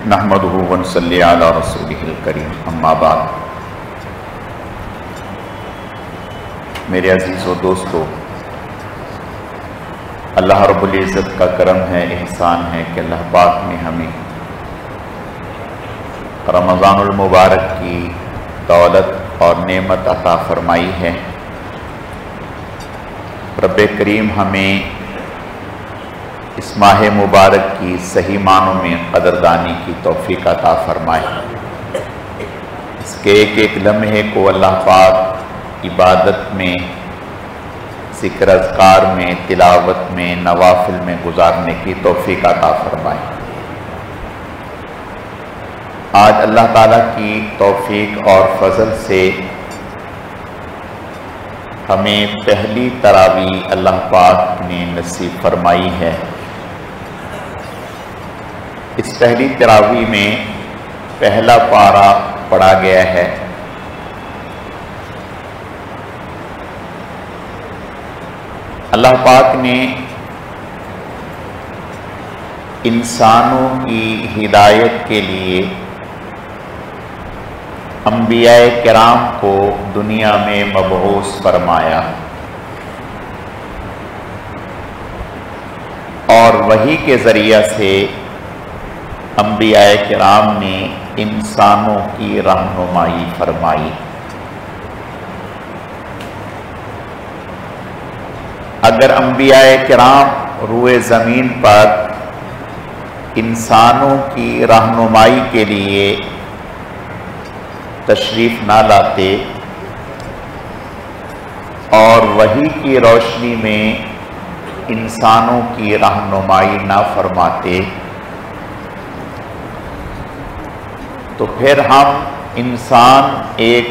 نحمدہ ونصلی علی رسولہ الکریم، اما بعد۔ میرے عزیز و دوستو، اللہ رب العزت کا کرم ہے، احسان ہے کہ اللہ پاک نے ہمیں رمضان المبارک کی دولت اور نعمت عطا فرمائی ہے۔ رب کریم ہمیں اس ماہ مبارک کی صحیح معنوں میں قدردانی کی توفیق عطا فرمائے۔ اس کے ایک ایک لمحے کو اللہ پاک عبادت میں، ذکر اذکار میں، تلاوت میں، نوافل میں گزارنے کی توفیق عطا فرمائے۔ آج اللہ تعالیٰ کی توفیق اور فضل سے ہمیں پہلی تراویح اللہ پاک نے نصیب فرمائی ہے۔ اس پہلی تراویح میں پہلا پارہ پڑھا گیا ہے۔ اللہ پاک نے انسانوں کی ہدایت کے لیے انبیاء کرام کو دنیا میں مبعوث فرمایا، اور وحی کے ذریعہ سے انبیاء کرام نے انسانوں کی رہنمائی فرمائی۔ اگر انبیاء کرام روئے زمین پر انسانوں کی رہنمائی کے لیے تشریف نہ لاتے اور وحی کی روشنی میں انسانوں کی رہنمائی نہ فرماتے، تو پھر ہم انسان ایک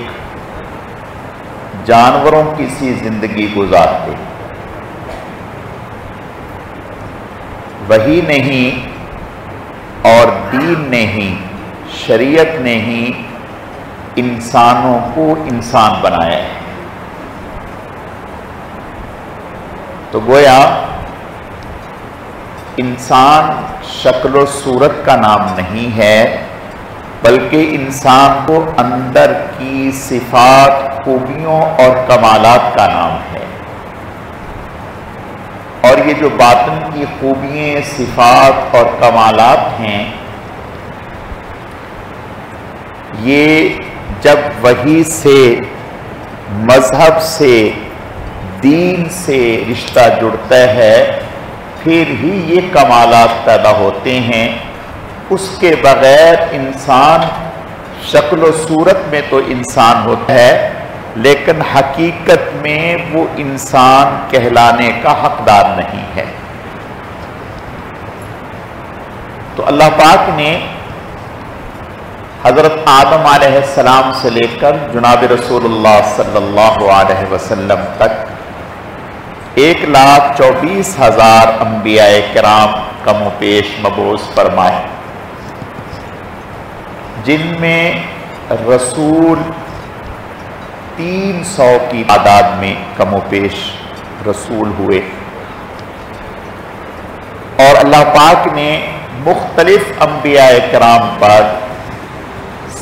جانوروں کی سی زندگی گزارتے۔ وحی نے ہی اور دین نے ہی، شریعت نے ہی انسانوں کو انسان بنایا ہے۔ تو گویا انسان شکل و صورت کا نام نہیں ہے، بلکہ انسان کو اندر کی صفات، خوبیوں اور کمالات کا نام ہے۔ اور یہ جو باطن کی خوبیاں، صفات اور کمالات ہیں، یہ جب وحی سے، مذہب سے، دین سے رشتہ جڑتا ہے، پھر ہی یہ کمالات پیدا ہوتے ہیں۔ اس کے بغیر انسان شکل و صورت میں تو انسان ہوتا ہے، لیکن حقیقت میں وہ انسان کہلانے کا حقدار نہیں ہے۔ تو اللہ پاک نے حضرت آدم علیہ السلام سے لے کر جناب رسول اللہ صلی اللہ علیہ وسلم تک 1,24,000 انبیاء کرام کم و پیش مبعوث فرمائے، جن میں رسول 300 کی تعداد میں کم و بیش رسول ہوئے، اور اللہ پاک نے مختلف انبیاء کرام پر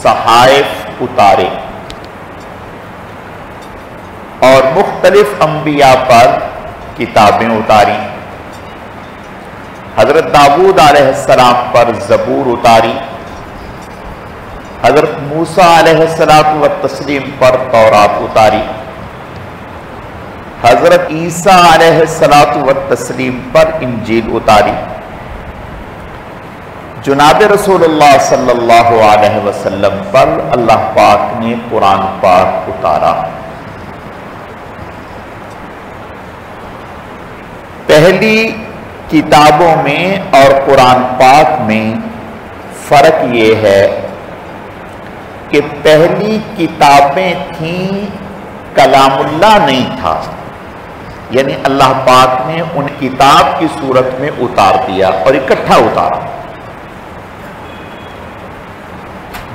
صحائف اتارے، اور مختلف انبیاء پر کتابیں اتاری۔ حضرت داؤد علیہ السلام پر زبور اتاری، حضرت موسیٰ علیہ السلام پر تورات اتاری، حضرت عیسیٰ علیہ السلام پر انجیل اتاری، جناب رسول اللہ صلی اللہ علیہ وسلم پر اللہ پاک نے قرآن پاک اتارا۔ پہلی کتابوں میں اور قرآن پاک میں فرق یہ ہے کہ پہلی کتابیں تھیں، کلام اللہ نہیں تھا، یعنی اللہ پاک نے ان کتاب کی صورت میں اتار دیا اور اکٹھا اتارا۔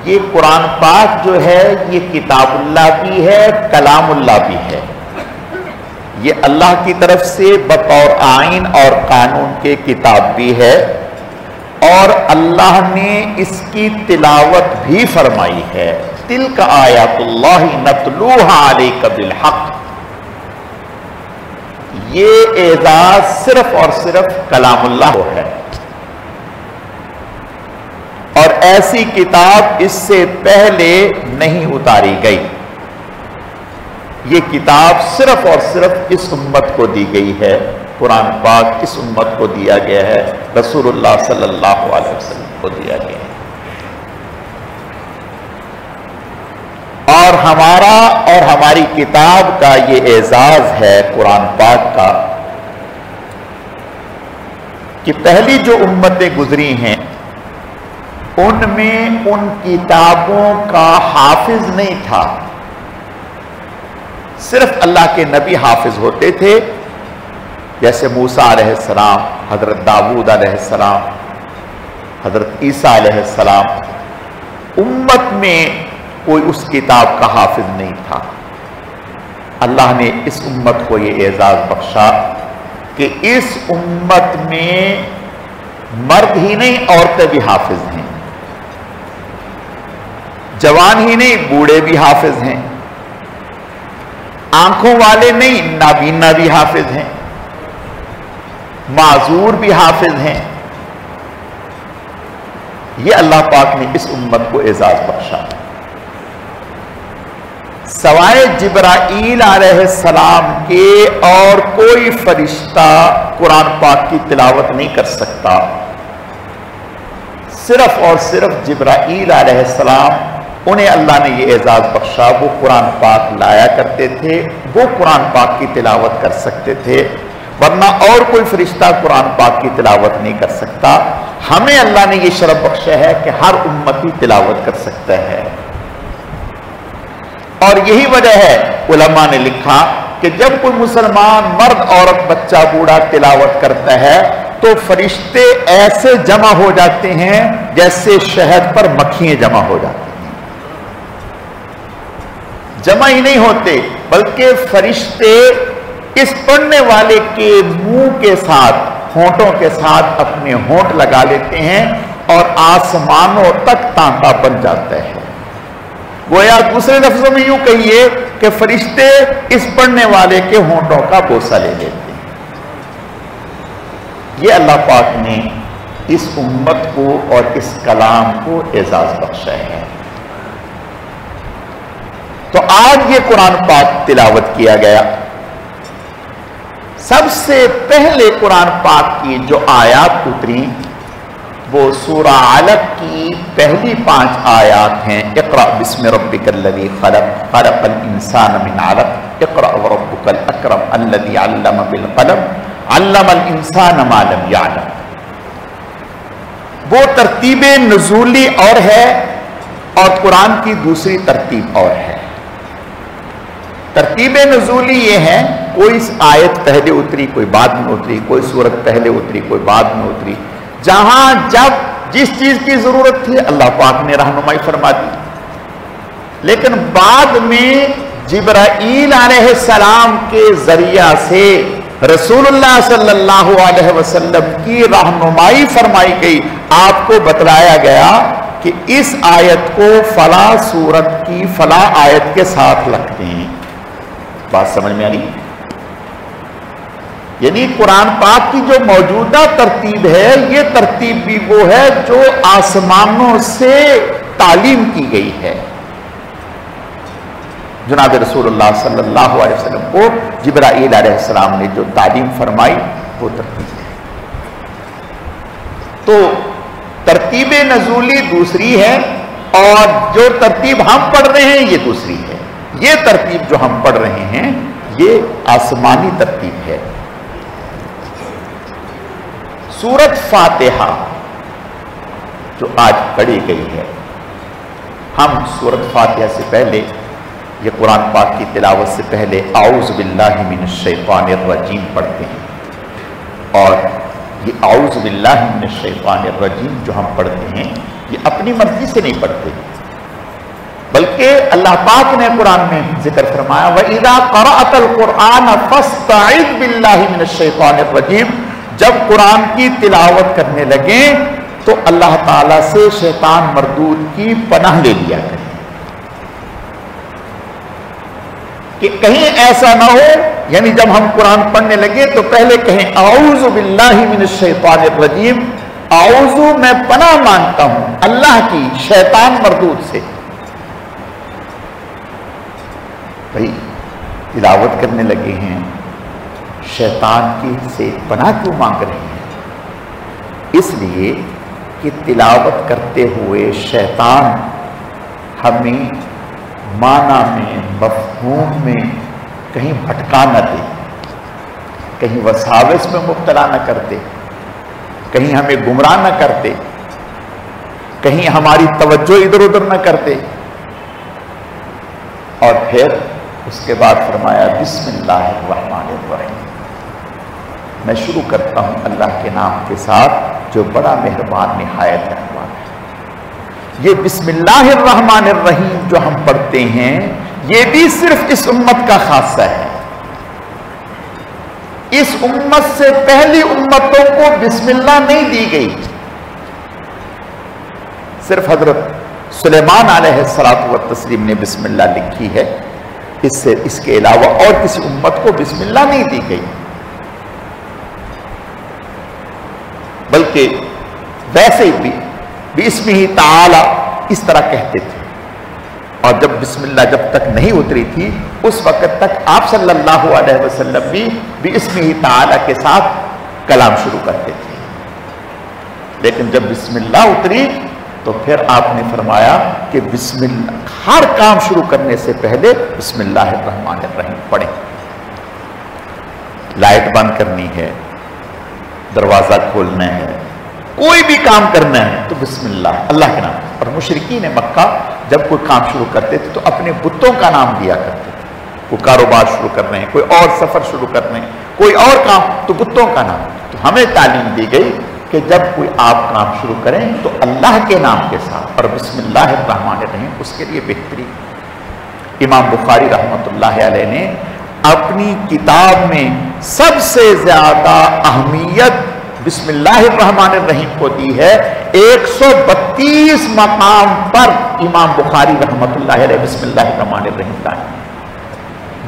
یہ قرآن پاک جو ہے یہ کتاب اللہ بھی ہے، کلام اللہ بھی ہے۔ یہ اللہ کی طرف سے بطور آئین اور قانون کے کتاب بھی ہے، اور اللہ نے اس کی تلاوت بھی فرمائی ہے. تلک آیات اللہ نتلوہا علیک بالحق. یہ اعزاز صرف اور صرف کلام اللہ کو ہے، اور ایسی کتاب اس سے پہلے نہیں اتاری گئی. یہ کتاب صرف اور صرف اس امت کو دی گئی ہے. قرآن پاک اس امت کو دیا گیا ہے، رسول اللہ صلی اللہ علیہ وسلم کو دیا گیا ہے. اور ہمارا اور ہماری کتاب کا یہ اعزاز ہے قرآن پاک کا کہ پہلی جو امتیں گزری ہیں ان میں ان کتابوں کا حافظ نہیں تھا. صرف اللہ کے نبی حافظ ہوتے تھے، جیسے موسیٰ علیہ السلام، حضرت داؤد علیہ السلام، حضرت عیسیٰ علیہ السلام. امت میں کوئی اس کتاب کا حافظ نہیں تھا. اللہ نے اس امت کو یہ اعزاز بخشا کہ اس امت میں مرد ہی نہیں عورتیں بھی حافظ ہیں، جوان ہی نہیں بوڑھے بھی حافظ ہیں، آنکھوں والے نہیں نابینا بھی حافظ ہیں، معذور بھی حافظ ہیں. یہ اللہ پاک نے اس امت کو اعزاز بخشا. سوائے جبرائیل علیہ السلام کے اور کوئی فرشتہ قرآن پاک کی تلاوت نہیں کر سکتا. صرف اور صرف جبرائیل علیہ السلام، انہیں اللہ نے یہ اعزاز بخشا. وہ قرآن پاک لایا کرتے تھے، وہ قرآن پاک کی تلاوت کر سکتے تھے، ورنہ اور کوئی فرشتہ قرآن پاک کی تلاوت نہیں کر سکتا. ہمیں اللہ نے یہ شرف بخشا ہے کہ ہر امتی تلاوت کر سکتا ہے. اور یہی وجہ ہے علماء نے لکھا کہ جب کوئی مسلمان مرد عورت بچہ بوڑھا تلاوت کرتا ہے تو فرشتے ایسے جمع ہو جاتے ہیں جیسے شہد پر مکھیاں جمع ہو جاتی ہیں. جمع ہی نہیں ہوتے بلکہ فرشتے اس پڑھنے والے کے منہ کے ساتھ، ہونٹوں کے ساتھ اپنے ہونٹ لگا لیتے ہیں اور آسمانوں تک تانتا بن جاتا ہے. گویا دوسرے لفظوں میں یوں کہیے کہ فرشتے اس پڑھنے والے کے ہونٹوں کا بوسہ لے لیتے ہیں. یہ اللہ پاک نے اس امت کو اور اس کلام کو اعزاز بخشا ہے. تو آج یہ قرآن پاک تلاوت کیا گیا. سب سے پہلے قرآن پاک کی جو آیات اتری وہ سورہ علق کی پہلی 5 آیات ہیں. اقرأ بسم ربک الذی خلق خلق الانسان من علق اقرأ وربک الاکرم الذی علم بالقلم علم الانسان ما لم یعلم. وہ ترتیب نزولی اور ہے اور قرآن کی دوسری ترتیب اور ہے. ترتیب نزولی یہ ہے کوئی آیت پہلے اتری کوئی بعد میں اتری، کوئی سورت پہلے اتری کوئی بعد میں اتری. جہاں جب جس چیز کی ضرورت تھی اللہ پاک نے رہنمائی فرما دی. لیکن بعد میں جبرائیل علیہ السلام کے ذریعہ سے رسول اللہ صلی اللہ علیہ وسلم کی رہنمائی فرمائی گئی. آپ کو بتلایا گیا کہ اس آیت کو فلاں سورت کی فلاں آیت کے ساتھ لگتے ہیں. بات سمجھ میں آ رہی؟ یعنی قرآن پاک کی جو موجودہ ترتیب ہے یہ ترتیب بھی وہ ہے جو آسمانوں سے تعلیم کی گئی ہے. جناب رسول اللہ صلی اللہ علیہ وسلم کو جبرائیل علیہ السلام نے جو تعلیم فرمائی وہ ترتیب ہے. تو ترتیب نزولی دوسری ہے اور جو ترتیب ہم پڑھ رہے ہیں یہ دوسری ہے. یہ ترتیب جو ہم پڑھ رہے ہیں یہ آسمانی ترتیب ہے. سورت فاتحہ جو آج پڑھی گئی ہے، ہم سورت فاتحہ سے پہلے یہ قرآن پاک کی تلاوت سے پہلے اعوذ باللہ من الشیطان الرجیم پڑھتے ہیں. اور یہ اعوذ باللہ من الشیطان الرجیم جو ہم پڑھتے ہیں یہ اپنی مرضی سے نہیں پڑھتے بلکہ اللہ پاک نے قرآن میں ذکر فرمایا وَإِذَا قَرَأْتَ الْقُرْآنَ فَاسْتَعِذْ بِاللَّهِ مِنَ الشَّيْطَانِ الرَّجِيمِ. جب قرآن کی تلاوت کرنے لگیں تو اللہ تعالیٰ سے شیطان مردود کی پناہ لے لیا کریں کہ کہیں ایسا نہ ہو، یعنی جب ہم قرآن پڑھنے لگے تو پہلے کہیں اعوذ باللہ من الشیطان الرجیم، اعوذ میں پناہ مانگتا ہوں اللہ کی شیطان مردود سے۔ بھائی تلاوت کرنے لگے ہیں، شیطان کی سے پناہ کیوں مانگ رہے ہیں؟ اس لیے کہ تلاوت کرتے ہوئے شیطان ہمیں معنی میں، مفہوم میں کہیں بھٹکا نہ دے، کہیں وساوس میں مبتلا نہ کر دے، کہیں ہمیں گمراہ نہ کر دے، کہیں ہماری توجہ ادھر ادھر نہ کر دے۔ اور پھر اس کے بعد فرمایا بسم اللہ الرحمن الرحیم، میں شروع کرتا ہوں اللہ کے نام کے ساتھ جو بڑا مہربان نہایت رحم والا ہے۔ یہ بسم اللہ الرحمن الرحیم جو ہم پڑھتے ہیں یہ بھی صرف اس امت کا خاصہ ہے۔ اس امت سے پہلی امتوں کو بسم اللہ نہیں دی گئی، صرف حضرت سلیمان علیہ الصلوۃ والتسلیم نے بسم اللہ لکھی ہے، اس کے علاوہ اور کسی امت کو بسم اللہ نہیں دی گئی، بلکہ ویسے بھی بسمہ تعالی اس طرح کہتے تھے۔ اور جب بسم اللہ جب تک نہیں اتری تھی اس وقت تک آپ صلی اللہ علیہ وسلم بھی بسمہ تعالی کے ساتھ کلام شروع کرتے تھے، لیکن جب بسم اللہ اتری تو پھر آپ نے فرمایا کہ بسم اللہ، ہر کام شروع کرنے سے پہلے بسم اللہ الرحمن الرحیم پڑھیں۔ لائٹ بند کرنی ہے، دروازہ کھولنا ہے، کوئی بھی کام کرنا ہے تو بسم اللہ، اللہ کے نام۔ اور مشرکین مکہ جب کوئی کام شروع کرتے تھے تو اپنے بتوں کا نام دیا کرتے تھے، کوئی کاروبار شروع کر رہے ہیں، کوئی اور سفر شروع کر رہے ہیں، کوئی اور کام، تو بتوں کا نام۔ تو ہمیں تعلیم دی گئی کہ جب کوئی آپ کام شروع کریں تو اللہ کے نام کے ساتھ اور بسم اللہ الرحمن الرحیم، اس کے لیے بہترین۔ امام بخاری رحمۃ اللہ علیہ نے اپنی کتاب میں سب سے زیادہ اہمیت بسم اللہ الرحمن الرحیم کو دی ہے۔ 132 مقام پر امام بخاری رحمۃ اللہ علیہ بسم اللہ الرحمن الرحیم لائے۔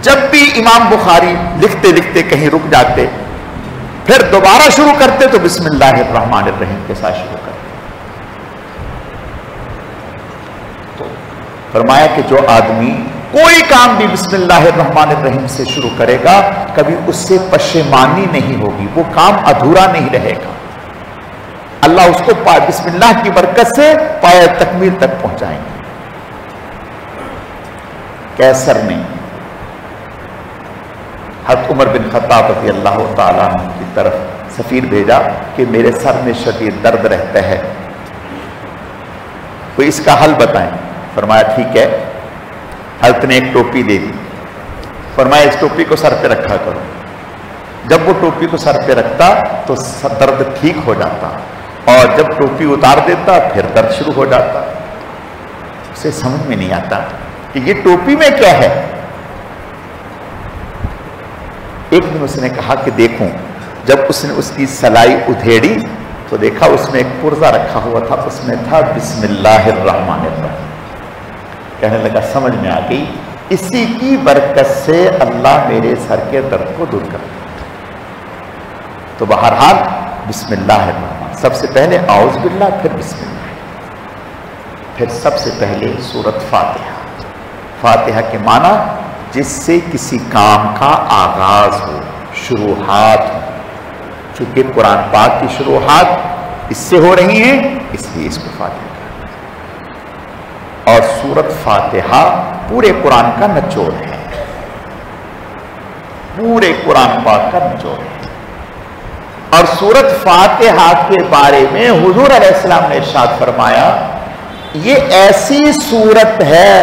جب بھی امام بخاری لکھتے لکھتے کہیں رک جاتے پھر دوبارہ شروع کرتے تو بسم اللہ الرحمن الرحیم کے ساتھ شروع کرتے۔ تو فرمایا کہ جو آدمی کوئی کام بھی بسم اللہ الرحمن الرحیم سے شروع کرے گا کبھی اس سے پشیمانی نہیں ہوگی، وہ کام ادھورا نہیں رہے گا، اللہ اس کو بسم اللہ کی برکت سے پایہ تکمیل تک پہنچائیں گے۔ کیسر نے حضرت عمر بن خطاب رضی اللہ تعالیٰ عنہ کی طرف سفیر بھیجا کہ میرے سر میں شدید درد رہتا ہے، کوئی اس کا حل بتائیں۔ فرمایا ٹھیک ہے۔ حضرت نے ایک ٹوپی دے دی، فرمایا اس ٹوپی کو سر پہ رکھا کرو۔ جب وہ ٹوپی کو سر پہ رکھتا تو درد ٹھیک ہو جاتا، اور جب ٹوپی اتار دیتا پھر درد شروع ہو جاتا۔ اسے سمجھ میں نہیں آتا کہ یہ ٹوپی میں کیا ہے۔ ایک دن اس نے کہا کہ دیکھوں، جب اس نے اس کی سلائی ادھیڑی تو دیکھا اس میں ایک پرزہ رکھا ہوا تھا، اس میں تھا بسم اللہ الرحمن الرحیم۔ کہنے لگا سمجھ میں آ گئی، اسی کی برکت سے اللہ میرے سر کے درد کو دور کر دیا۔ تو بہرحال بسم اللہ الرحمن، سب سے پہلے اعوذ باللہ، پھر بسم اللہ، پھر سب سے پہلے سورۃ فاتحہ۔ فاتحہ کے معنی جس سے کسی کام کا آغاز ہو، شروحات ہو، چونکہ قرآن پاک کی شروحات اس سے ہو رہی ہیں اس لیے اس کو فاتحہ۔ اور سورۃ فاتحہ پورے قرآن کا نچوڑ ہے، پورے قرآن پاک کا نچوڑ ہے۔ اور سورۃ فاتحہ کے بارے میں حضور علیہ السلام نے ارشاد فرمایا یہ ایسی سورت ہے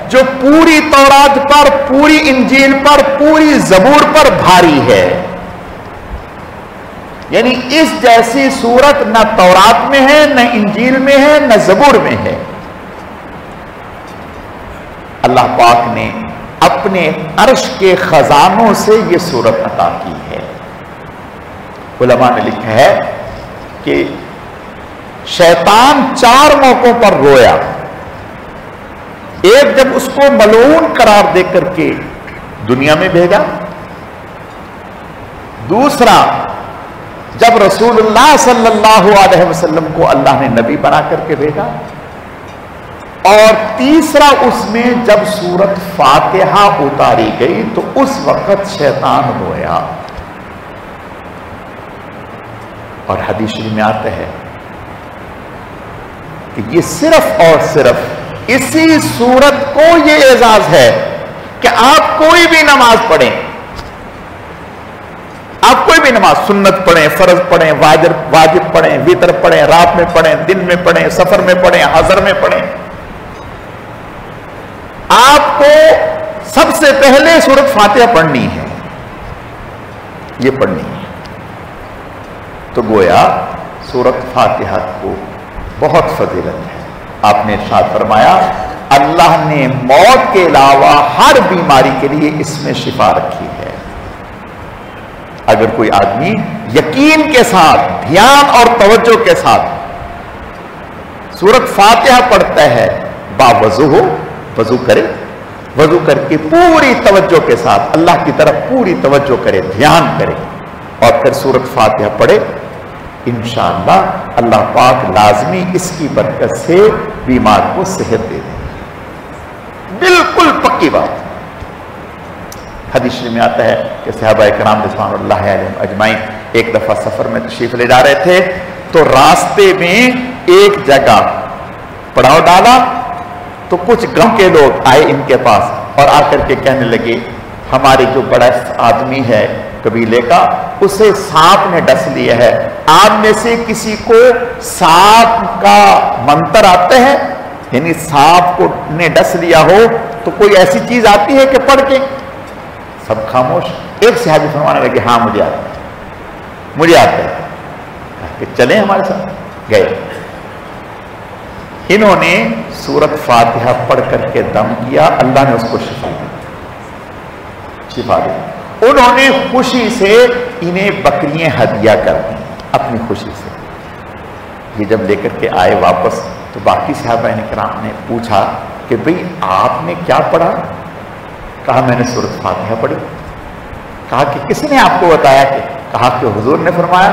جو پوری تورات پر، پوری انجیل پر، پوری زبور پر بھاری ہے۔ یعنی اس جیسی سورت نہ تورات میں ہے، نہ انجیل میں ہے، نہ زبور میں ہے۔ اللہ پاک نے اپنے عرش کے خزانوں سے یہ سورت عطا کی ہے۔ علماء نے لکھا ہے کہ شیطان 4 موقعوں پر رویا. ایک جب اس کو ملعون قرار دے کر کے دنیا میں بھیجا. دوسرا جب رسول اللہ صلی اللہ علیہ وسلم کو اللہ نے نبی بنا کر کے بھیجا. اور تیسرا اس میں جب سورت فاتحہ اتاری گئی تو اس وقت شیطان رویا. اور حدیث شریف میں آتا ہے کہ یہ صرف اور صرف اسی سورت کو یہ اعزاز ہے کہ آپ کوئی بھی نماز پڑھیں، آپ کوئی بھی نماز، سنت پڑھیں، فرض پڑھیں، واجب پڑھیں، وتر پڑھیں، رات میں پڑھیں، دن میں پڑھیں، سفر میں پڑھیں، حضر میں پڑھیں، آپ کو سب سے پہلے سورت فاتحہ پڑھنی ہے. یہ پڑھنی ہے. تو گویا سورت فاتحہ کو بہت فضیلت ہے. آپ نے ارشاد فرمایا اللہ نے موت کے علاوہ ہر بیماری کے لیے اس میں شفا رکھی ہے. اگر کوئی آدمی یقین کے ساتھ، دھیان اور توجہ کے ساتھ سورت فاتحہ پڑھتا ہے، باوضو ہو، وضو کرے، وضو کر کے پوری توجہ کے ساتھ اللہ کی طرف پوری توجہ کرے، دھیان کرے، اور پھر سورت فاتحہ پڑھے، انشاءاللہ اللہ پاک لازمی اس کی برکت سے بیمار کو صحت دے دے. بالکل پکی بات. حدیث شریف میں آتا ہے کہ صحابہ کرام رضوان اللہ علیہم اجمعین ایک دفعہ سفر میں تشریف لے جا رہے تھے تو راستے میں ایک جگہ پڑاؤ ڈالا تو کچھ گاؤں کے لوگ آئے ان کے پاس اور آ کر کے کہنے لگے ہمارے جو بڑا آدمی ہے قبیلے کا، اسے سانپ نے ڈس لیا ہے. آپ میں سے کسی کو سانپ کا منتر آتے ہیں، یعنی سانپ کو نے ڈس لیا ہو تو کوئی ایسی چیز آتی ہے کہ پڑھ کے؟ سب خاموش. ایک صحابی فرمانے لگے ہاں مجھے آتا ہے، مجھے آتا ہے. کہ چلیں ہمارے ساتھ. گئے. انہوں نے سورت فاتحہ پڑھ کر کے دم کیا، اللہ نے اس کو شفا دی. شفا دی. انہوں نے خوشی سے انہیں بکریاں ہدیہ کر دی اپنی خوشی سے. یہ جب لے کر کے آئے واپس تو باقی صحابہ کرام نے پوچھا کہ بھئی آپ نے کیا پڑھا؟ کہا میں نے سورت فاتحہ پڑھی. کہا کہ کس نے آپ کو بتایا؟ کہ کہا کہ حضور نے فرمایا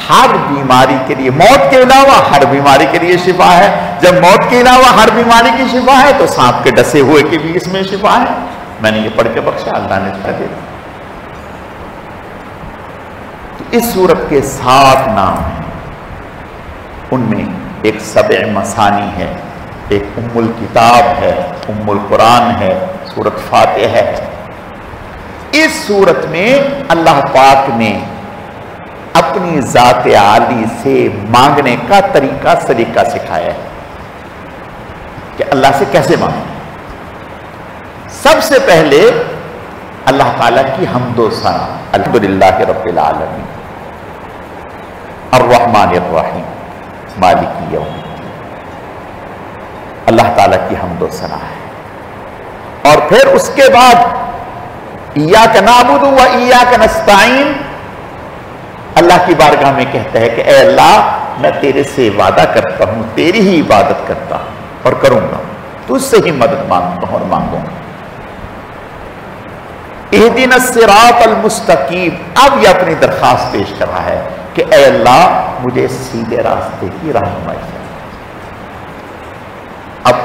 ہر بیماری کے لیے، موت کے علاوہ ہر بیماری کے لیے شفا ہے. جب موت کے علاوہ ہر بیماری کی شفا ہے تو سانپ کے ڈسے ہوئے کی بھی اس میں شفا ہے. میں نے یہ پڑھ کے بخشا، اللہ نے شفا دے دی. تو اس سورت کے 7 نام ہیں. ان میں ایک 7 مثانی ہے، ایک ام الکتاب ہے، ام القرآن ہے، سورت فاتحہ ہے. اس سورت میں اللہ پاک نے اپنی ذات عالی سے مانگنے کا طریقہ سلیقہ سکھایا ہے کہ اللہ سے کیسے مانگیں. سب سے پہلے اللہ تعالیٰ کی حمد و ثنا، الحمدللہ رب العالمین الرحمن الرحیم مالک یوم الدین. اللہ تعالیٰ کی حمد و ثنا ہے. اور پھر اس کے بعد ایاک نعبد و ایاک نستعین، اللہ کی بارگاہ میں کہتا ہے کہ اے اللہ میں تیرے سے وعدہ کرتا ہوں، تیری ہی عبادت کرتا ہوں اور کروں گا، تجھ سے ہی مدد مانگتا ہوں اور مانگوں گا. اہدنا الصراط المستقیم، اب یہ اپنی درخواست پیش کر رہا ہے کہ اے اللہ مجھے سیدھے راستے کی رہنمائی کر. اب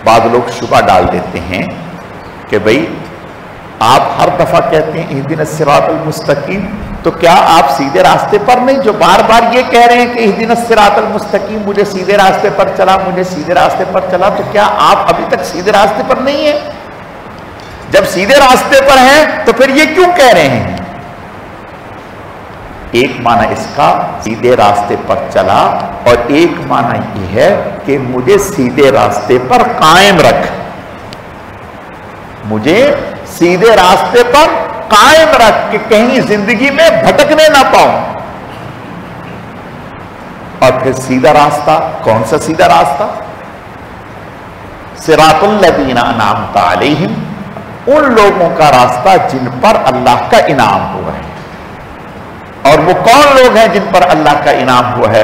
بعض لوگ شبہ ڈال دیتے ہیں کہ بھئی آپ ہر دفعہ کہتے ہیں اہدنا الصراط المستقیم، تو کیا آپ سیدھے راستے پر نہیں؟ جو بار بار یہ کہہ رہے ہیں کہ اہدنا الصراط المستقیم، مجھے سیدھے راستے پر چلا، مجھے سیدھے راستے پر چلا، تو کیا آپ ابھی تک سیدھے راستے پر نہیں ہیں؟ جب سیدھے راستے پر ہیں تو پھر یہ کیوں کہہ رہے ہیں؟ ایک معنی اس کا سیدھے راستے پر چلا، اور ایک معنی یہ ہے کہ مجھے سیدھے راستے پر قائم رکھ، مجھے سیدھے راستے پر قائم رکھ کہ کہیں زندگی میں بھٹکنے نہ پاؤں. اور پھر سیدھا راستہ، کون سا سیدھا راستہ؟ صراط الذین انعمت علیہم، ان لوگوں کا راستہ جن پر اللہ کا انعام ہوا ہے. اور وہ کون لوگ ہیں جن پر اللہ کا انعام ہوا ہے؟